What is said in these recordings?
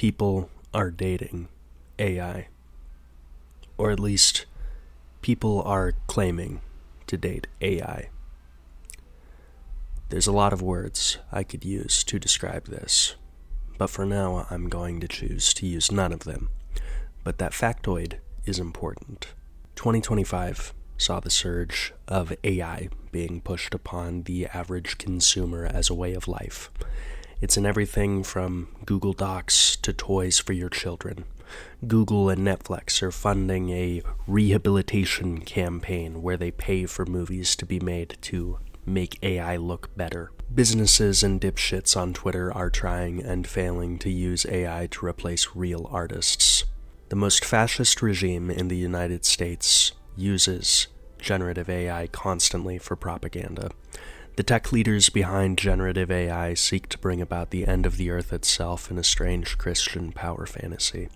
people are dating AI. Or at least, people are claiming to date AI. There's a lot of words I could use to describe this, but for now I'm going to choose to use none of them. But that factoid is important. 2025 saw the surge of AI being pushed upon the average consumer as a way of life. It's in everything from Google Docs to toys for your children. Google and Netflix are funding a rehabilitation campaign where they pay for movies to be made to make AI look better. Businesses and dipshits on Twitter are trying and failing to use AI to replace real artists. The most fascist regime in the United States uses generative AI constantly for propaganda. The tech leaders behind generative AI seek to bring about the end of the earth itself in a strange Christian power fantasy.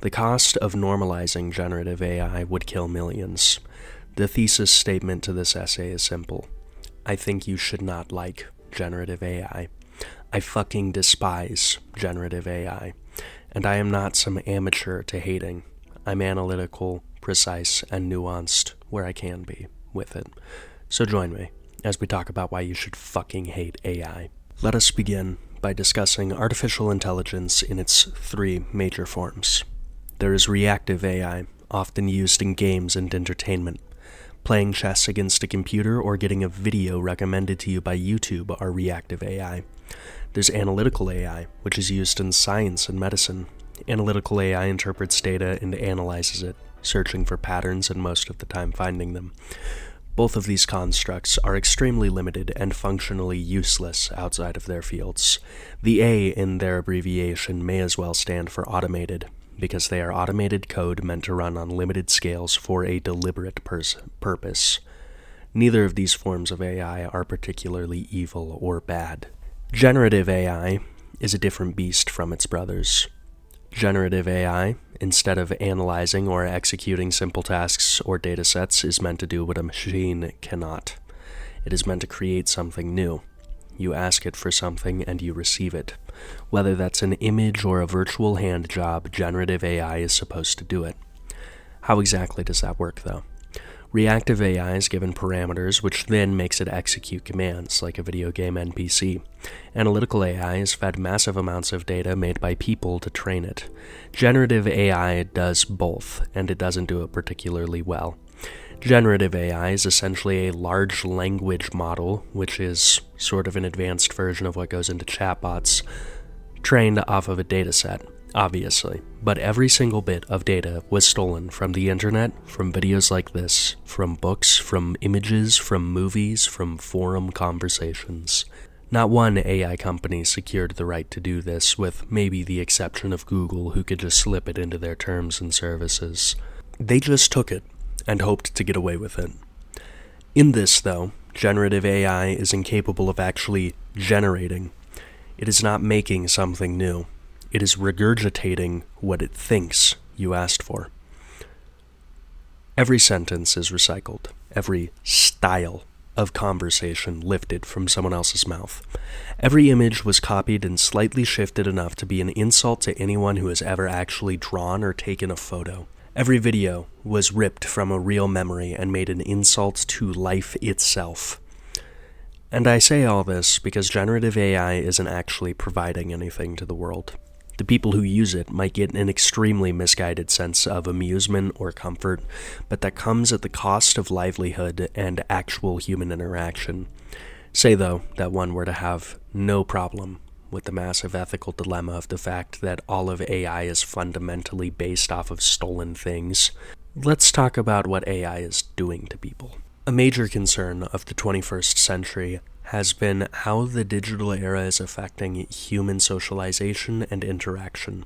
The cost of normalizing generative AI would kill millions. The thesis statement to this essay is simple. I think you should not like generative AI. I fucking despise generative AI. And I am not some amateur to hating. I'm analytical, precise, and nuanced where I can be with it. So join me as we talk about why you should fucking hate AI. Let us begin by discussing artificial intelligence in its three major forms. There is reactive AI, often used in games and entertainment. Playing chess against a computer or getting a video recommended to you by YouTube are reactive AI. There's analytical AI, which is used in science and medicine. Analytical AI interprets data and analyzes it, searching for patterns and most of the time finding them. Both of these constructs are extremely limited and functionally useless outside of their fields. The A in their abbreviation may as well stand for automated, because they are automated code meant to run on limited scales for a deliberate purpose. Neither of these forms of AI are particularly evil or bad. Generative AI is a different beast from its brothers. Generative AI, instead of analyzing or executing simple tasks or datasets, is meant to do what a machine cannot. It is meant to create something new. You ask it for something and you receive it. Whether that's an image or a virtual hand job, generative AI is supposed to do it. How exactly does that work, though? Reactive AI is given parameters, which then makes it execute commands, like a video game NPC. Analytical AI is fed massive amounts of data made by people to train it. Generative AI does both, and it doesn't do it particularly well. Generative AI is essentially a large language model, which is sort of an advanced version of what goes into chatbots, trained off of a dataset, obviously. But every single bit of data was stolen from the internet, from videos like this, from books, from images, from movies, from forum conversations. Not one AI company secured the right to do this, with maybe the exception of Google, who could just slip it into their terms and services. They just took it and hoped to get away with it. In this, though, generative AI is incapable of actually generating. It is not making something new. It is regurgitating what it thinks you asked for. Every sentence is recycled, every style of conversation lifted from someone else's mouth. Every image was copied and slightly shifted enough to be an insult to anyone who has ever actually drawn or taken a photo. Every video was ripped from a real memory and made an insult to life itself. And I say all this because generative AI isn't actually providing anything to the world. The people who use it might get an extremely misguided sense of amusement or comfort, but that comes at the cost of livelihood and actual human interaction. Say, though, that one were to have no problem with the massive ethical dilemma of the fact that all of AI is fundamentally based off of stolen things. Let's talk about what AI is doing to people. A major concern of the 21st century has been how the digital era is affecting human socialization and interaction.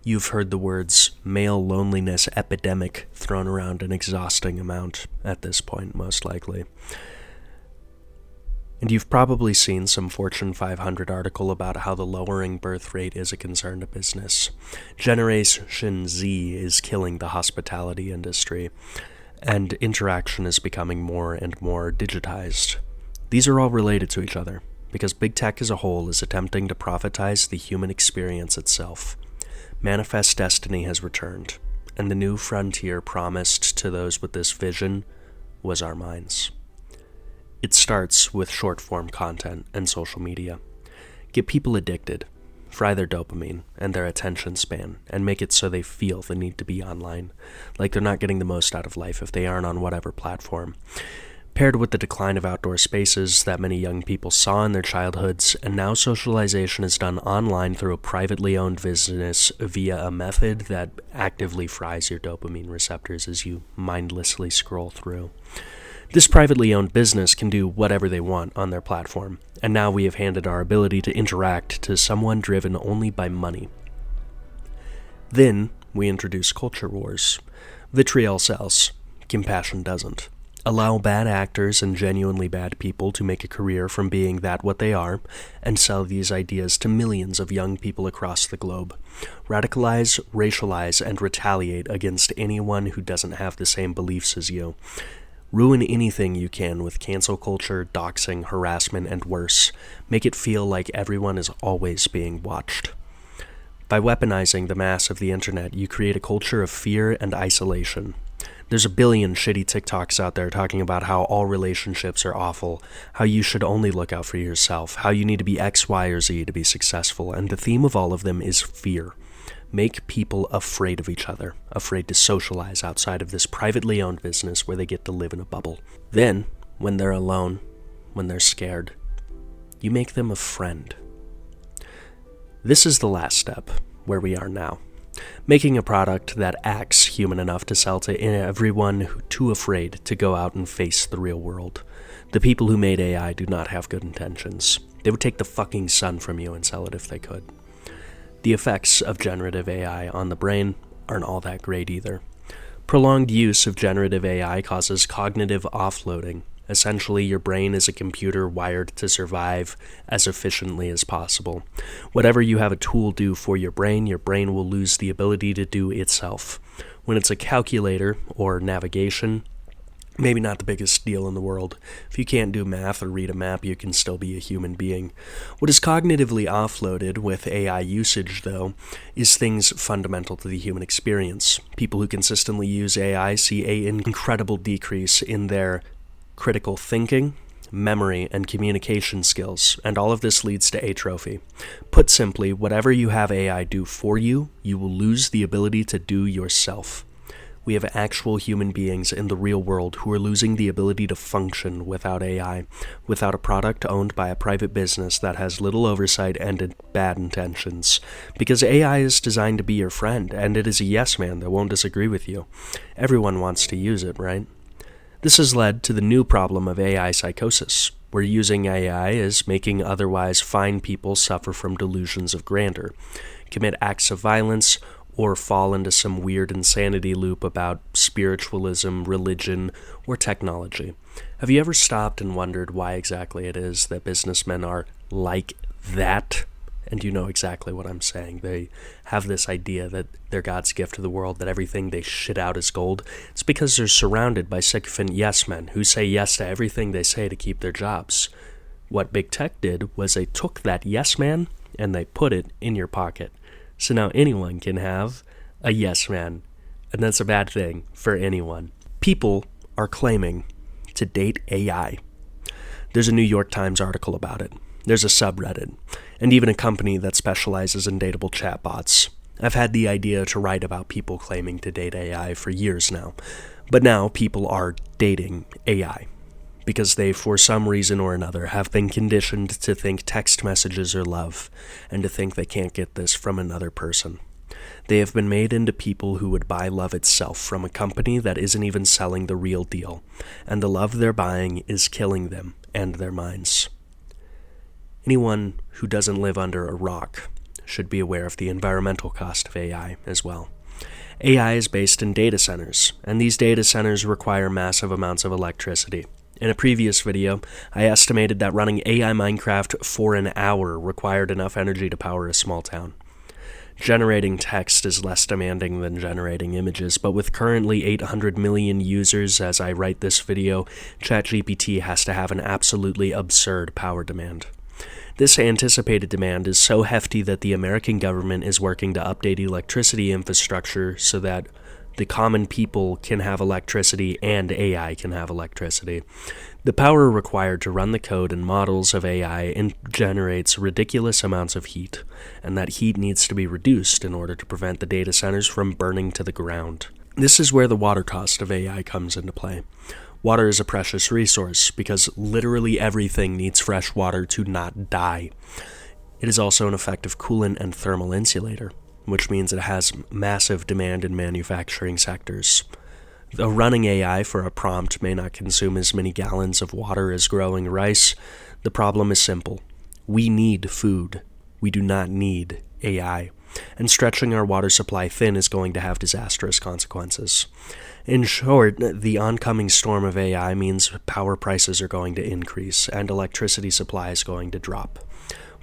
You've heard the words male loneliness epidemic thrown around an exhausting amount at this point, most likely. And you've probably seen some Fortune 500 article about how the lowering birth rate is a concern to business. Generation Z is killing the hospitality industry, and interaction is becoming more and more digitized. These are all related to each other, because big tech as a whole is attempting to profitize the human experience itself. Manifest destiny has returned, and the new frontier promised to those with this vision was our minds. It starts with short-form content and social media. Get people addicted, fry their dopamine and their attention span, and make it so they feel the need to be online, like they're not getting the most out of life if they aren't on whatever platform. Paired with the decline of outdoor spaces that many young people saw in their childhoods, and now socialization is done online through a privately owned business via a method that actively fries your dopamine receptors as you mindlessly scroll through. This privately owned business can do whatever they want on their platform, and now we have handed our ability to interact to someone driven only by money. Then we introduce culture wars. Vitriol sells, compassion doesn't. Allow bad actors and genuinely bad people to make a career from being that what they are, and sell these ideas to millions of young people across the globe. Radicalize, racialize, and retaliate against anyone who doesn't have the same beliefs as you. Ruin anything you can with cancel culture, doxing, harassment, and worse. Make it feel like everyone is always being watched. By weaponizing the mass of the internet, you create a culture of fear and isolation. There's a billion shitty TikToks out there talking about how all relationships are awful, how you should only look out for yourself, how you need to be X, Y, or Z to be successful, and the theme of all of them is fear. Make people afraid of each other, afraid to socialize outside of this privately owned business where they get to live in a bubble. Then, when they're alone, when they're scared, you make them a friend. This is the last step, where we are now. Making a product that acts human enough to sell to everyone too afraid to go out and face the real world. The people who made AI do not have good intentions. They would take the fucking sun from you and sell it if they could. The effects of generative AI on the brain aren't all that great either. Prolonged use of generative AI causes cognitive offloading. Essentially, your brain is a computer wired to survive as efficiently as possible. Whatever you have a tool do for your brain will lose the ability to do itself. When it's a calculator or navigation, maybe not the biggest deal in the world. If you can't do math or read a map, you can still be a human being. What is cognitively offloaded with AI usage, though, is things fundamental to the human experience. People who consistently use AI see an incredible decrease in their critical thinking, memory, and communication skills, and all of this leads to atrophy. Put simply, whatever you have AI do for you, you will lose the ability to do yourself. We have actual human beings in the real world who are losing the ability to function without AI, without a product owned by a private business that has little oversight and bad intentions. Because AI is designed to be your friend, and it is a yes man that won't disagree with you. Everyone wants to use it, right? This has led to the new problem of AI psychosis, where using AI is making otherwise fine people suffer from delusions of grandeur, commit acts of violence, or fall into some weird insanity loop about spiritualism, religion, or technology. Have you ever stopped and wondered why exactly it is that businessmen are like that? And you know exactly what I'm saying. They have this idea that they're God's gift to the world, that everything they shit out is gold. It's because they're surrounded by sycophant yes men who say yes to everything they say to keep their jobs. What big tech did was they took that yes man and they put it in your pocket. So now anyone can have a yes man, and that's a bad thing for anyone. People are claiming to date AI. There's a New York Times article about it. There's a subreddit, and even a company that specializes in dateable chatbots. I've had the idea to write about people claiming to date AI for years now, but now people are dating AI because they, for some reason or another, have been conditioned to think text messages are love, and to think they can't get this from another person. They have been made into people who would buy love itself from a company that isn't even selling the real deal, and the love they're buying is killing them and their minds. Anyone who doesn't live under a rock should be aware of the environmental cost of AI as well. AI is based in data centers, and these data centers require massive amounts of electricity. In a previous video, I estimated that running AI Minecraft for an hour required enough energy to power a small town. Generating text is less demanding than generating images, but with currently 800 million users as I write this video, ChatGPT has to have an absolutely absurd power demand. This anticipated demand is so hefty that the American government is working to update electricity infrastructure so that the common people can have electricity and AI can have electricity. The power required to run the code and models of AI generates ridiculous amounts of heat, and that heat needs to be reduced in order to prevent the data centers from burning to the ground. This is where the water cost of AI comes into play. Water is a precious resource because literally everything needs fresh water to not die. It is also an effective coolant and thermal insulator, which means it has massive demand in manufacturing sectors. Though running AI for a prompt may not consume as many gallons of water as growing rice, the problem is simple. We need food. We do not need AI. And stretching our water supply thin is going to have disastrous consequences. In short, the oncoming storm of AI means power prices are going to increase and electricity supply is going to drop.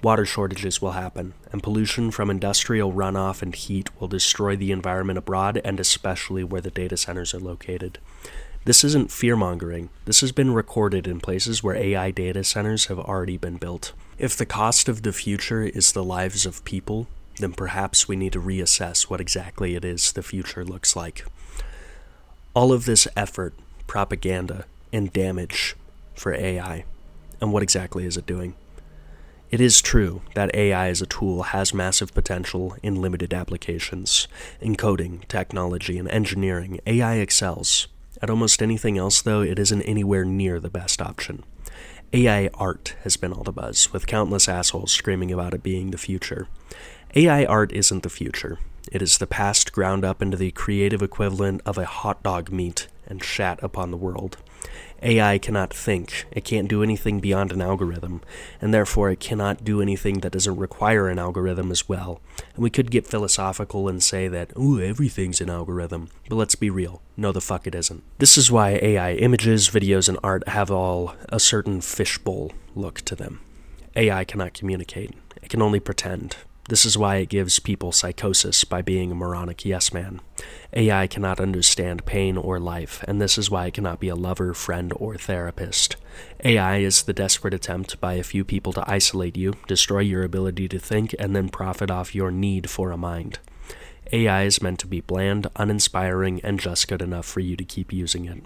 Water shortages will happen, and pollution from industrial runoff and heat will destroy the environment abroad and especially where the data centers are located. This isn't fear-mongering. This has been recorded in places where AI data centers have already been built. If the cost of the future is the lives of people, then perhaps we need to reassess what exactly it is the future looks like. All of this effort, propaganda, and damage for AI, and what exactly is it doing? It is true that AI as a tool has massive potential in limited applications. In coding, technology, and engineering, AI excels. At almost anything else, though, it isn't anywhere near the best option. AI art has been all the buzz, with countless assholes screaming about it being the future. AI art isn't the future. It is the past ground up into the creative equivalent of a hot dog meat and shat upon the world. AI cannot think, it can't do anything beyond an algorithm, and therefore it cannot do anything that doesn't require an algorithm as well. And we could get philosophical and say that, ooh, everything's an algorithm, but let's be real, no the fuck it isn't. This is why AI images, videos, and art have all a certain fishbowl look to them. AI cannot communicate, it can only pretend. This is why it gives people psychosis by being a moronic yes-man. AI cannot understand pain or life, and this is why it cannot be a lover, friend, or therapist. AI is the desperate attempt by a few people to isolate you, destroy your ability to think, and then profit off your need for a mind. AI is meant to be bland, uninspiring, and just good enough for you to keep using it.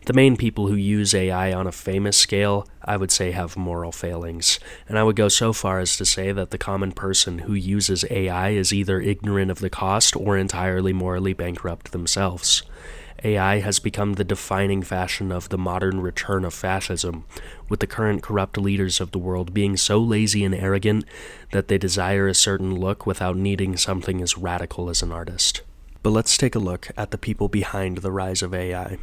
The main people who use AI on a famous scale, I would say, have moral failings, and I would go so far as to say that the common person who uses AI is either ignorant of the cost or entirely morally bankrupt themselves. AI has become the defining fashion of the modern return of fascism, with the current corrupt leaders of the world being so lazy and arrogant that they desire a certain look without needing something as radical as an artist. But let's take a look at the people behind the rise of AI.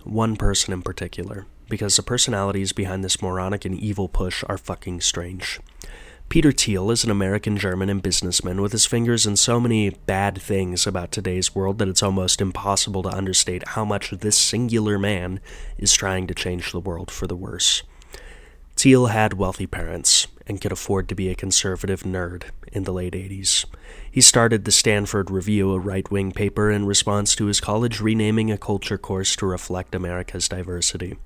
One person in particular, because the personalities behind this moronic and evil push are fucking strange. Peter Thiel is an American-German and businessman with his fingers in so many bad things about today's world that it's almost impossible to understate how much this singular man is trying to change the world for the worse. Thiel had wealthy parents and could afford to be a conservative nerd in the late 80s. He started the Stanford Review, a right-wing paper, in response to his college renaming a culture course to reflect America's diversity.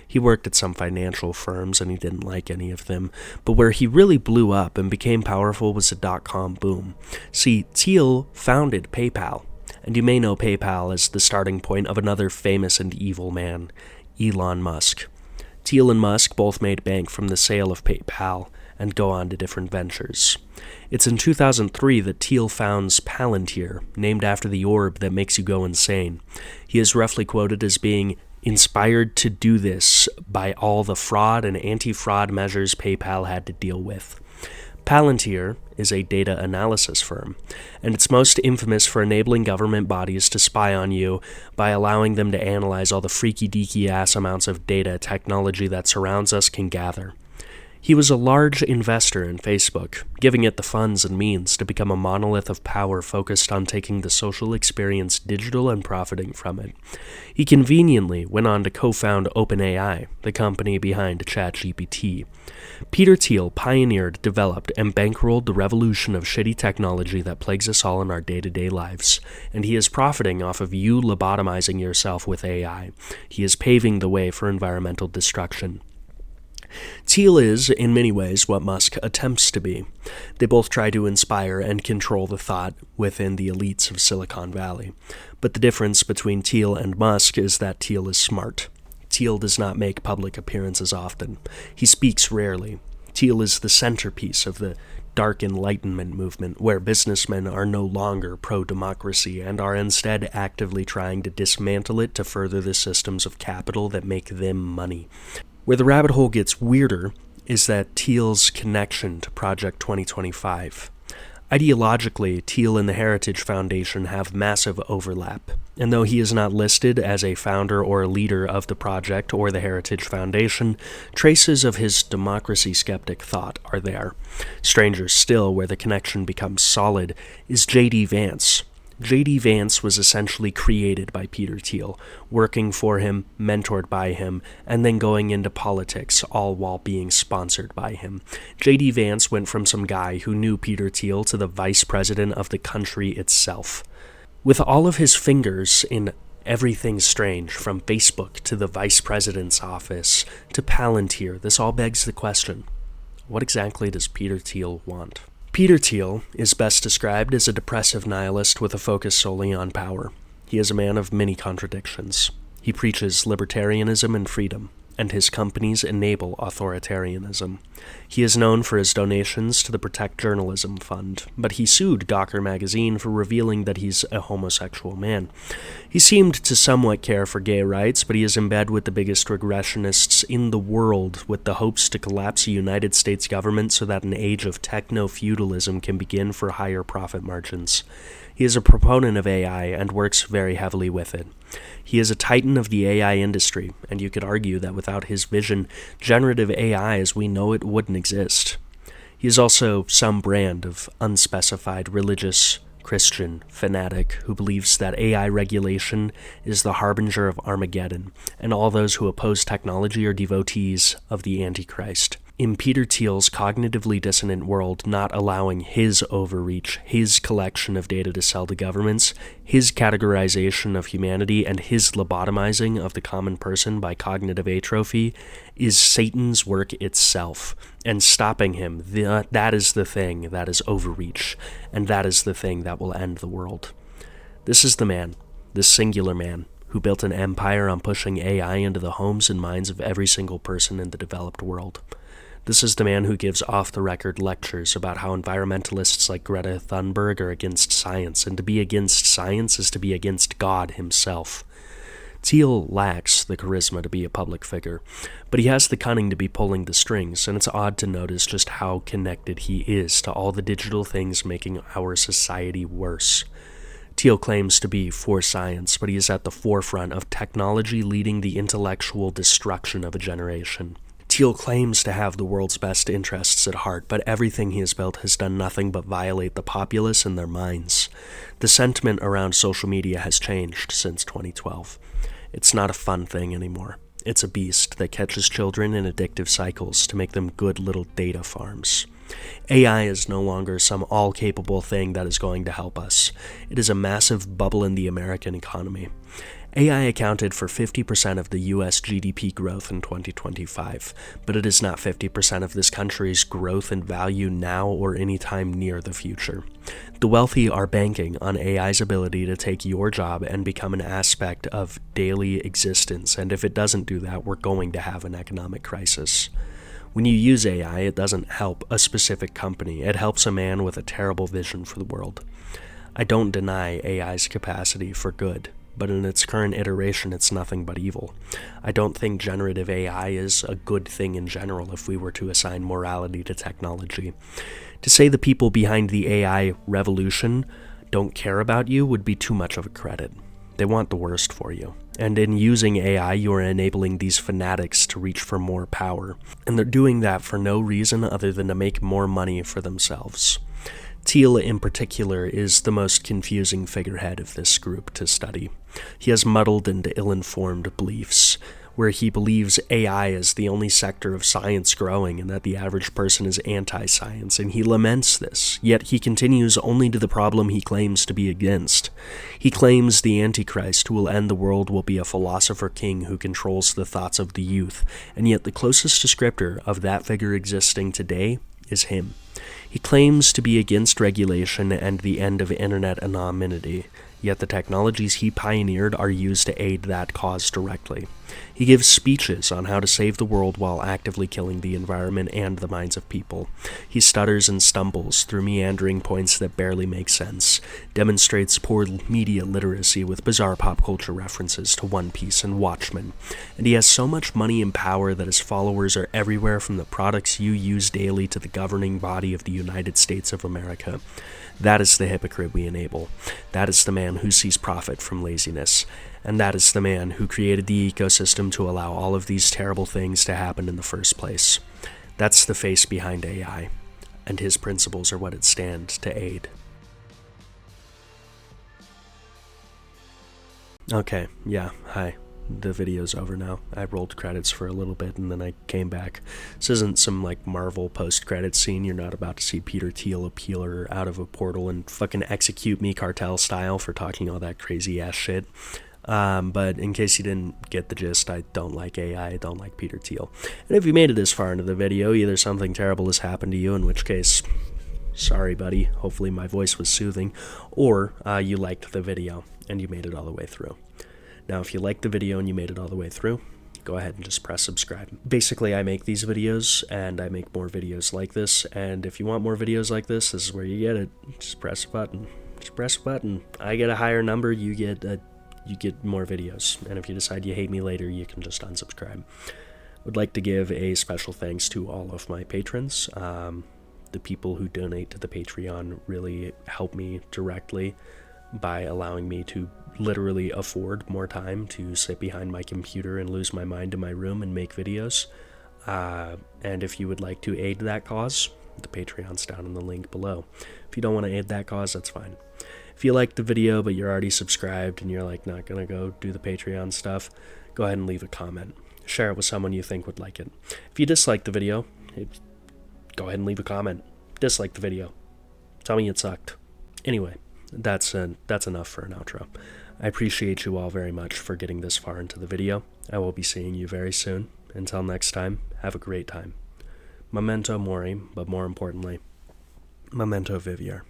He worked at some financial firms, and he didn't like any of them, but where he really blew up and became powerful was the dot-com boom. See, Thiel founded PayPal, and you may know PayPal as the starting point of another famous and evil man, Elon Musk. Thiel and Musk both made bank from the sale of PayPal and go on to different ventures. It's in 2003 that Thiel founds Palantir, named after the orb that makes you go insane. He is roughly quoted as being inspired to do this by all the fraud and anti-fraud measures PayPal had to deal with. Palantir is a data analysis firm, and it's most infamous for enabling government bodies to spy on you by allowing them to analyze all the freaky-deaky-ass amounts of data technology that surrounds us can gather. He was a large investor in Facebook, giving it the funds and means to become a monolith of power focused on taking the social experience digital and profiting from it. He conveniently went on to co-found OpenAI, the company behind ChatGPT. Peter Thiel pioneered, developed, and bankrolled the revolution of shitty technology that plagues us all in our day-to-day lives, and he is profiting off of you lobotomizing yourself with AI. He is paving the way for environmental destruction. Thiel is, in many ways, what Musk attempts to be. They both try to inspire and control the thought within the elites of Silicon Valley. But the difference between Thiel and Musk is that Thiel is smart. Thiel does not make public appearances often. He speaks rarely. Thiel is the centerpiece of the dark Enlightenment movement, where businessmen are no longer pro-democracy and are instead actively trying to dismantle it to further the systems of capital that make them money. Where the rabbit hole gets weirder is that Thiel's connection to Project 2025. Ideologically, Thiel and the Heritage Foundation have massive overlap, and though he is not listed as a founder or a leader of the project or the Heritage Foundation, traces of his democracy-skeptic thought are there. Stranger still, where the connection becomes solid, is J.D. Vance. J.D. Vance was essentially created by Peter Thiel, working for him, mentored by him, and then going into politics, all while being sponsored by him. J.D. Vance went from some guy who knew Peter Thiel to the vice president of the country itself. With all of his fingers in everything strange, from Facebook to the vice president's office to Palantir, this all begs the question, what exactly does Peter Thiel want? Peter Thiel is best described as a depressive nihilist with a focus solely on power. He is a man of many contradictions. He preaches libertarianism and freedom, and his companies enable authoritarianism. He is known for his donations to the Protect Journalism Fund, but he sued Gawker magazine for revealing that he's a homosexual man. He seemed to somewhat care for gay rights, but he is in bed with the biggest regressionists in the world with the hopes to collapse the United States government so that an age of techno-feudalism can begin for higher profit margins. He is a proponent of AI and works very heavily with it. He is a titan of the AI industry, and you could argue that without his vision, generative AI as we know it wouldn't exist. He is also some brand of unspecified religious Christian fanatic who believes that AI regulation is the harbinger of Armageddon, and all those who oppose technology are devotees of the Antichrist. In Peter Thiel's cognitively dissonant world, not allowing his overreach, his collection of data to sell to governments, his categorization of humanity, and his lobotomizing of the common person by cognitive atrophy is Satan's work itself. And stopping him, that is the thing that is overreach, and that is the thing that will end the world. This is the man, this singular man, who built an empire on pushing AI into the homes and minds of every single person in the developed world. This is the man who gives off-the-record lectures about how environmentalists like Greta Thunberg are against science, and to be against science is to be against God himself. Thiel lacks the charisma to be a public figure, but he has the cunning to be pulling the strings, and it's odd to notice just how connected he is to all the digital things making our society worse. Thiel claims to be for science, but he is at the forefront of technology leading the intellectual destruction of a generation. Thiel claims to have the world's best interests at heart, but everything he has built has done nothing but violate the populace and their minds. The sentiment around social media has changed since 2012. It's not a fun thing anymore. It's a beast that catches children in addictive cycles to make them good little data farms. AI is no longer some all-capable thing that is going to help us. It is a massive bubble in the American economy. AI accounted for 50% of the U.S. GDP growth in 2025, but it is not 50% of this country's growth and value now or anytime near the future. The wealthy are banking on AI's ability to take your job and become an aspect of daily existence, and if it doesn't do that, we're going to have an economic crisis. When you use AI, it doesn't help a specific company. It helps a man with a terrible vision for the world. I don't deny AI's capacity for good, but in its current iteration, it's nothing but evil. I don't think generative AI is a good thing in general if we were to assign morality to technology. To say the people behind the AI revolution don't care about you would be too much of a credit. They want the worst for you. And in using AI, you are enabling these fanatics to reach for more power. And they're doing that for no reason other than to make more money for themselves. Thiel, in particular, is the most confusing figurehead of this group to study. He has muddled and ill-informed beliefs. where he believes AI is the only sector of science growing and that the average person is anti-science, and he laments this, yet he continues only to the problem he claims to be against. He claims the Antichrist who will end the world will be a philosopher king who controls the thoughts of the youth, and yet the closest descriptor of that figure existing today is him. He claims to be against regulation and the end of internet anonymity, yet the technologies he pioneered are used to aid that cause directly. He gives speeches on how to save the world while actively killing the environment and the minds of people. He stutters and stumbles through meandering points that barely make sense, demonstrates poor media literacy with bizarre pop culture references to One Piece and Watchmen, and he has so much money and power that his followers are everywhere from the products you use daily to the governing body of the United States of America. That is the hypocrite we enable. That is the man who sees profit from laziness. And that is the man who created the ecosystem to allow all of these terrible things to happen in the first place. That's the face behind AI, and his principles are what it stands to aid. Okay, yeah, hi. The video's over now. I rolled credits for a little bit and then I came back. This isn't some like Marvel post-credits scene. You're not about to see Peter Thiel appear out of a portal and fucking execute me cartel style for talking all that crazy ass shit. But in case you didn't get the gist, I don't like AI, I don't like Peter Thiel. And if you made it this far into the video, either something terrible has happened to you, in which case, sorry buddy, hopefully my voice was soothing, or you liked the video and you made it all the way through. Now, if you liked the video and you made it all the way through, go ahead and just press subscribe. Basically, I make these videos, and I make more videos like this, and if you want more videos like this is where you get it. Just press a button. Just press a button. I get a higher number, you get more videos, and if you decide you hate me later, you can just unsubscribe. Would like to give a special thanks to all of my patrons. The people who donate to the Patreon really help me directly by allowing me to literally afford more time to sit behind my computer and lose my mind in my room and make videos. And if you would like to aid that cause, the Patreon's down in the link below. If you don't want to aid that cause, that's fine. If you liked the video but you're already subscribed and you're like not gonna go do the Patreon stuff, go ahead and leave a comment. Share it with someone you think would like it. If you dislike the video, go ahead and leave a comment. Dislike the video. Tell me it sucked. Anyway, that's enough for an outro. I appreciate you all very much for getting this far into the video. I will be seeing you very soon. Until next time, have a great time. Memento mori, but more importantly, memento vivier.